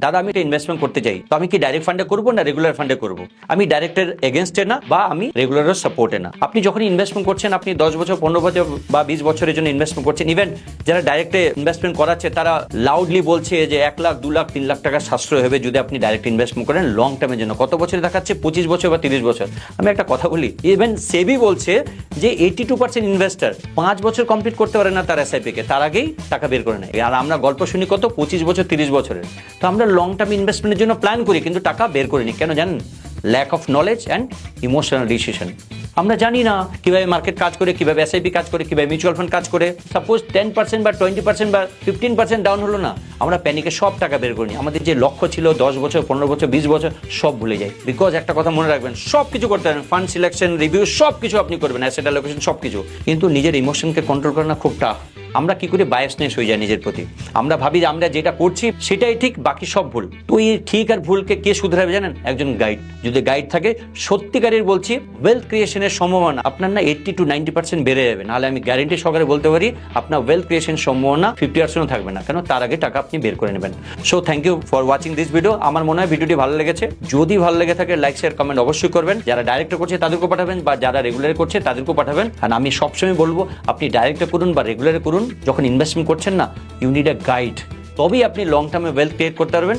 দাদা আমি একটা ইনভেস্টমেন্ট করতে চাই, তো আমি কি ডাইরেক্ট ফান্ডে করবো না রেগুলার ফান্ডে করবো? আমি ডাইরেক্টের এগেনস্টে না বা আমি রেগুলারের সাপোর্টে না। আপনি যখন ইনভেস্টমেন্ট করছেন, আপনি 10 বছর 15 বছর বা 20 বছরের জন্য ইনভেস্টমেন্ট করছেন, ইভেন যারা ডাইরেক্টে ইনভেস্টমেন্ট করাচ্ছে তারা লাউডলি বলছে যে 1 লাখ 2 লাখ 3 লাখ টাকা সাশ্রয় হবে যদি আপনি ডাইরেক্ট ইনভেস্টমেন্ট করেন লং টার্মের জন্য। কত বছরে দেখাচ্ছে? 25 বছর বা 30 বছর। আমি একটা কথা বলি, ইভেন সেবি বলছে যে 82% ইনভেস্টার 5 বছর কমপ্লিট করতে পারে না তার এসআইপি কে, তার আগেই টাকা বের করে নেয়। আর আমরা গল্প শুনি কত 25 বছর 30 বছরের। তো আমরা লং টার্ম ইনভেস্টমেন্টের জন্য প্ল্যান করি কিন্তু টাকা বের করিনি। কেন জানেন? Lack of knowledge and emotional decision. আমরা জানি না কিভাবে মার্কেট কাজ করে, কিভাবে এসআইপি কাজ করে, কিভাবে মিউচুয়াল ফান্ড কাজ করে। সাপোজ 10% বা 20% বা 15% ডাউন হলো না, আমরা প্যানিকে সব টাকা বের করিনি। আমাদের যে লক্ষ্য ছিল 10 বছর 15 বছর 20 বছর সব ভুলে যাই। বিকজ একটা কথা মনে রাখবেন, সব কিছু করতে পারেন, ফান্ড সিলেকশন, রিভিউ সব কিছু আপনি করবেন, অ্যাসেট অ্যালোকেশন সব কিছু, কিন্তু নিজের ইমোশনকে কন্ট্রোল করা না খুব টাফ। আমরা কি করে বায়াসনেস হয়ে যায় নিজের প্রতি। আমরা ভাবি যে আমরা যেটা করছি সেটাই ঠিক, বাকি সব ভুল। তো এই ঠিক আর ভুলকে কে শুধরাবে জানেন? একজন গাইড। যদি গাইড থাকে, সত্যিকারের বলছি, ওয়েলথ ক্রিয়েশনের সম্ভাবনা আপনার না 80 to 90% বেড়ে যাবে। নাহলে আমি গ্যারেন্টি সহকারে বলতে পারি আপনার ওয়েলথ ক্রিয়েশন সম্ভাবনা 50% থাকবে না। কেন? তার আগে টাকা আপনি বের করে নেবেন। So thank you for watching this video. আমার মনে হয় ভিডিওটি ভালো লেগেছে। যদি ভালো লেগে থাকে লাইক শেয়ার কমেন্ট অবশ্যই করবেন। যারা ডাইরেক্টর করছে তাদেরকেও পাঠাবেন, বা যারা রেগুলার করছে তাদেরকেও পাঠাবেন। আর আমি সবসময় বলবো আপনি ডাইরেক্টর করুন বা রেগুলারে করুন, যখন ইনভেস্টমেন্ট করছেন না, ইউ নিড আ গাইড। তবেই আপনি লং টার্মে ওয়েলথ ক্রিয়েট করতে পারবেন।